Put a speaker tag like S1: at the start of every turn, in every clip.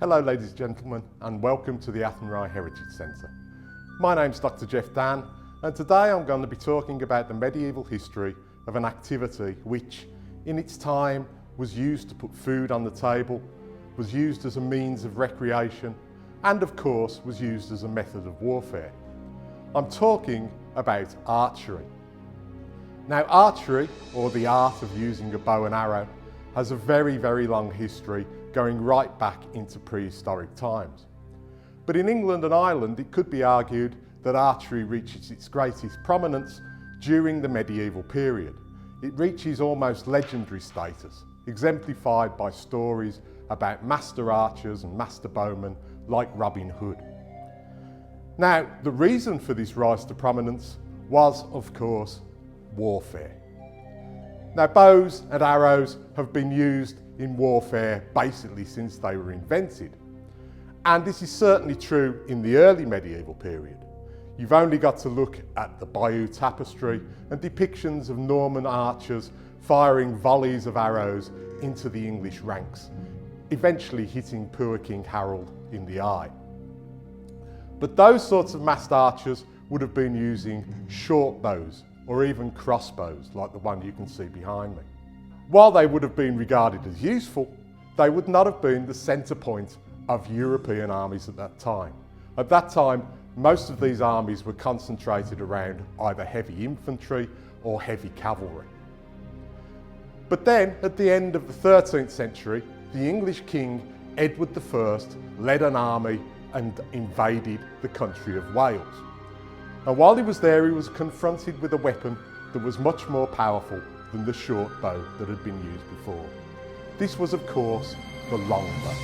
S1: Hello ladies and gentlemen, and welcome to the Athenry Heritage Centre. My name's Dr. Dann, and today I'm going to be talking about the medieval history of an activity which in its time was used to put food on the table, was used as a means of recreation, and of course was used as a method of warfare. I'm talking about archery. Now archery, or the art of using a bow and arrow, has a very, very long history going right back into prehistoric times. But in England and Ireland, it could be argued that archery reaches its greatest prominence during the medieval period. It reaches almost legendary status, exemplified by stories about master archers and master bowmen like Robin Hood. Now, the reason for this rise to prominence was, of course, warfare. Now, bows and arrows have been used in warfare basically since they were invented. And this is certainly true in the early medieval period. You've only got to look at the Bayeux Tapestry and depictions of Norman archers firing volleys of arrows into the English ranks, eventually hitting poor King Harold in the eye. But those sorts of masked archers would have been using short bows or even crossbows like the one you can see behind me. While they would have been regarded as useful, they would not have been the centre point of European armies at that time. At that time, most of these armies were concentrated around either heavy infantry or heavy cavalry. But then, at the end of the 13th century, the English king, Edward I, led an army and invaded the country of Wales. And while he was there, he was confronted with a weapon that was much more powerful than the short bow that had been used before. This was, of course, the longbow.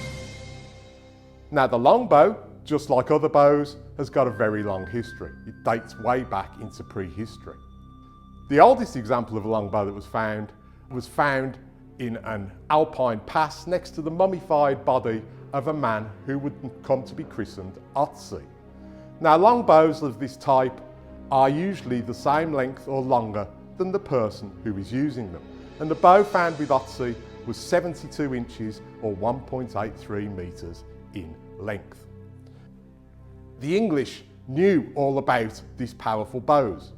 S1: Now, the longbow, just like other bows, has got a very long history. It dates way back into prehistory. The oldest example of a longbow that was found in an alpine pass next to the mummified body of a man who would come to be christened Otzi. Now, longbows of this type are usually the same length or longer than the person who is using them. And the bow found with Otzi was 72 inches or 1.83 metres in length. The English knew all about these powerful bows.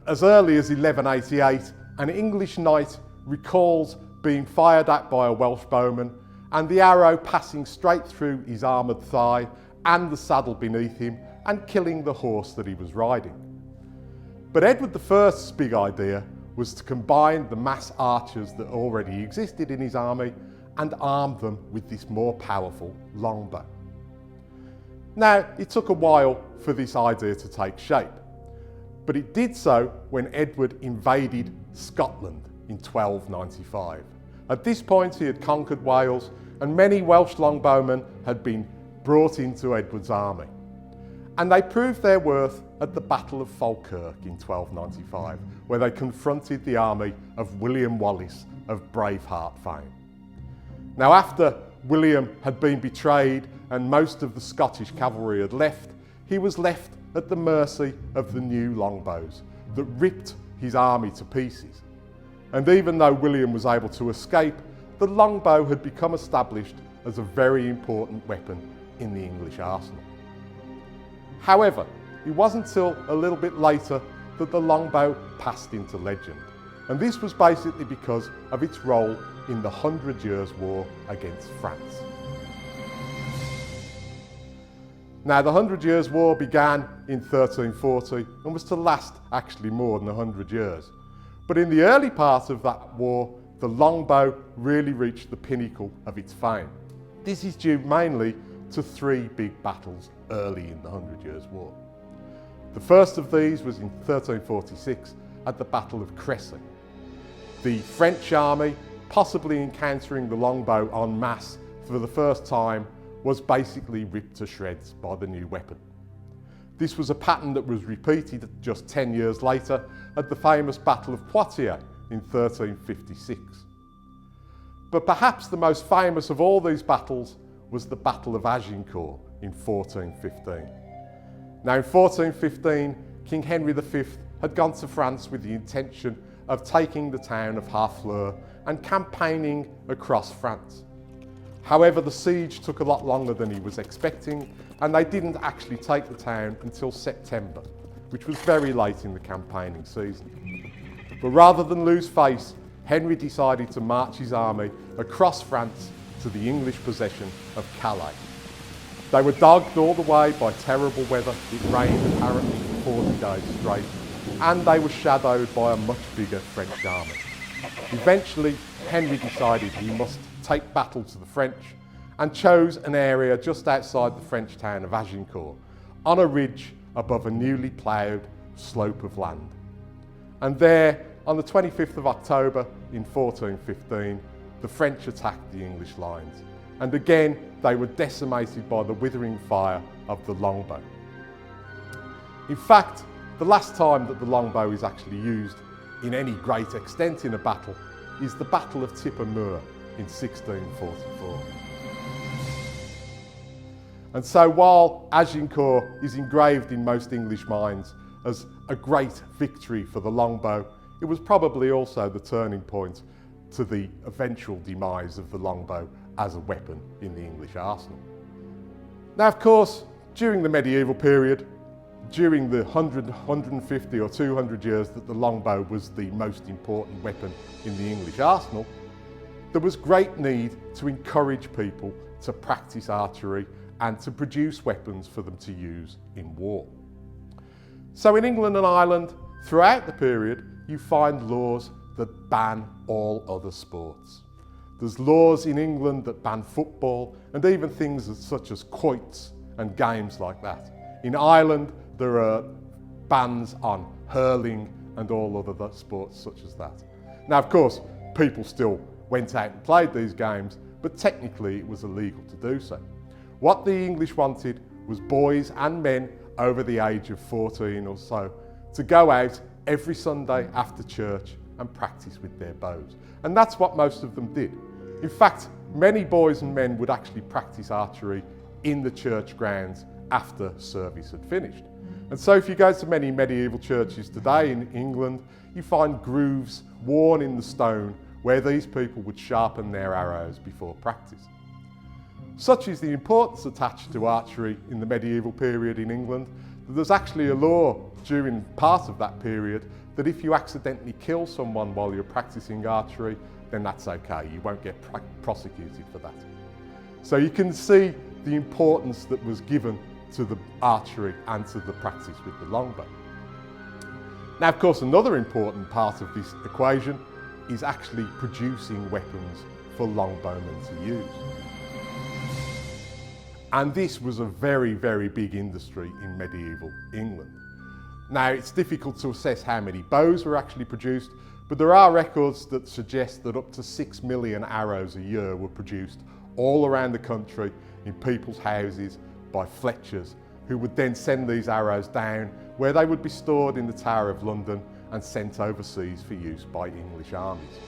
S1: As early as 1188, an English knight recalls being fired at by a Welsh bowman and the arrow passing straight through his armoured thigh and the saddle beneath him and killing the horse that he was riding. But Edward I's big idea was to combine the mass archers that already existed in his army and arm them with this more powerful longbow. Now, it took a while for this idea to take shape, but it did so when Edward invaded Scotland in 1295. At this point, he had conquered Wales, and many Welsh longbowmen had been brought into Edward's army. And they proved their worth at the Battle of Falkirk in 1295, where they confronted the army of William Wallace of Braveheart fame. Now, after William had been betrayed and most of the Scottish cavalry had left, he was left at the mercy of the new longbows that ripped his army to pieces. And even though William was able to escape, the longbow had become established as a very important weapon in the English arsenal. However, it wasn't until a little bit later that the longbow passed into legend. And this was basically because of its role in the 100 Years' War against France. Now, the 100 Years' War began in 1340 and was to last actually more than 100 years. But in the early part of that war, the longbow really reached the pinnacle of its fame. This is due mainly to three big battles early in the 100 Years' War. The first of these was in 1346 at the Battle of Crécy. The French army, possibly encountering the longbow en masse for the first time, was basically ripped to shreds by the new weapon. This was a pattern that was repeated just 10 years later at the famous Battle of Poitiers in 1356. But perhaps the most famous of all these battles was the Battle of Agincourt in 1415. Now, in 1415, King Henry V had gone to France with the intention of taking the town of Harfleur and campaigning across France. However, the siege took a lot longer than he was expecting, and they didn't actually take the town until September, which was very late in the campaigning season. But rather than lose face, Henry decided to march his army across France to the English possession of Calais. They were dogged all the way by terrible weather. It rained apparently for 40 days straight, and they were shadowed by a much bigger French army. Eventually, Henry decided he must take battle to the French and chose an area just outside the French town of Agincourt, on a ridge above a newly ploughed slope of land. And there, on the 25th of October in 1415, the French attacked the English lines, and again they were decimated by the withering fire of the longbow. In fact, the last time that the longbow is actually used in any great extent in a battle is the Battle of Tippermuir in 1644. And so while Agincourt is engraved in most English minds as a great victory for the longbow, it was probably also the turning point to the eventual demise of the longbow as a weapon in the English arsenal. Now, of course, during the medieval period, during the 100, 150 or 200 years that the longbow was the most important weapon in the English arsenal, there was great need to encourage people to practice archery and to produce weapons for them to use in war. So in England and Ireland, throughout the period, you find laws that ban all other sports. There's laws in England that ban football and even things such as quoits and games like that. In Ireland, there are bans on hurling and all other sports such as that. Now, of course, people still went out and played these games, but technically it was illegal to do so. What the English wanted was boys and men over the age of 14 or so to go out every Sunday after church and practice with their bows. And that's what most of them did. In fact, many boys and men would actually practice archery in the church grounds after service had finished. And so if you go to many medieval churches today in England, you find grooves worn in the stone where these people would sharpen their arrows before practice. Such is the importance attached to archery in the medieval period in England that there's actually a law during part of that period that if you accidentally kill someone while you're practicing archery, then that's okay, you won't get prosecuted for that. So you can see the importance that was given to the archery and to the practice with the longbow. Now, of course, another important part of this equation is actually producing weapons for longbowmen to use. And this was a very, very big industry in medieval England. Now, it's difficult to assess how many bows were actually produced, but there are records that suggest that up to 6 million arrows a year were produced all around the country in people's houses by fletchers, who would then send these arrows down where they would be stored in the Tower of London and sent overseas for use by English armies.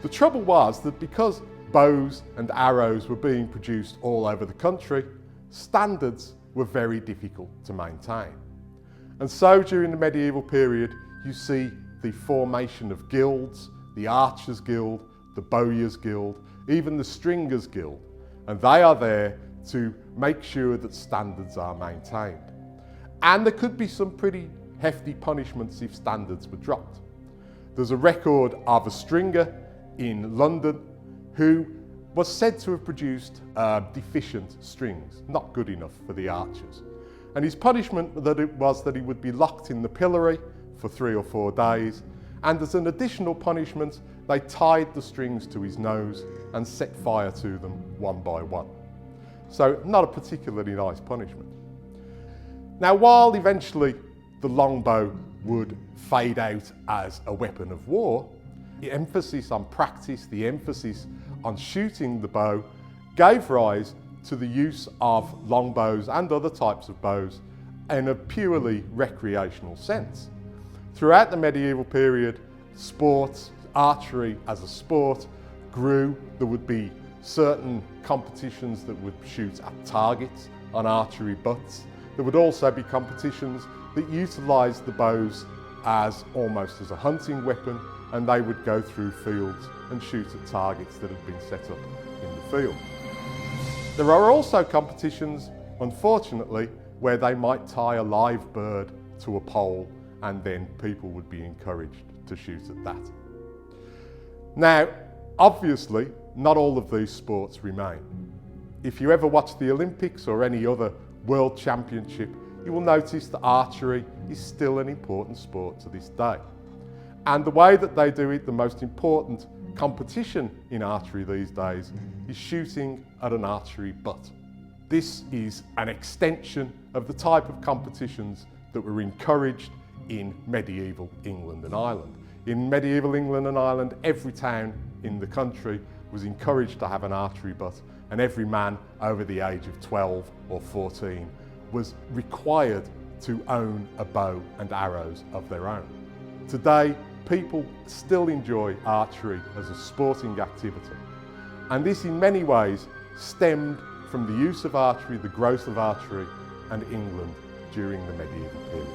S1: The trouble was that because bows and arrows were being produced all over the country, standards were very difficult to maintain. And so during the medieval period, you see the formation of guilds, the Archers Guild, the Bowyers Guild, even the Stringers Guild, and they are there to make sure that standards are maintained. And there could be some pretty hefty punishments if standards were dropped. There's a record of a stringer in London who was said to have produced deficient strings, not good enough for the archers. And his punishment was that he would be locked in the pillory for 3 or 4 days, and as an additional punishment, they tied the strings to his nose and set fire to them one by one. So not a particularly nice punishment. Now, while eventually the longbow would fade out as a weapon of war, the emphasis on practice, the emphasis on shooting the bow gave rise to the use of longbows and other types of bows in a purely recreational sense. Throughout the medieval period, sports, archery as a sport grew. There would be certain competitions that would shoot at targets on archery butts. There would also be competitions that utilised the bows as almost as a hunting weapon, and they would go through fields and shoot at targets that had been set up in the field. There are also competitions, unfortunately, where they might tie a live bird to a pole and then people would be encouraged to shoot at that. Now, obviously, not all of these sports remain. If you ever watch the Olympics or any other world championship, you will notice that archery is still an important sport to this day. And the way that they do it, the most important competition in archery these days, is shooting at an archery butt. This is an extension of the type of competitions that were encouraged in medieval England and Ireland. In medieval England and Ireland, every town in the country was encouraged to have an archery butt, and every man over the age of 12 or 14 was required to own a bow and arrows of their own. Today, people still enjoy archery as a sporting activity, and this in many ways stemmed from the use of archery, the growth of archery in England during the medieval period.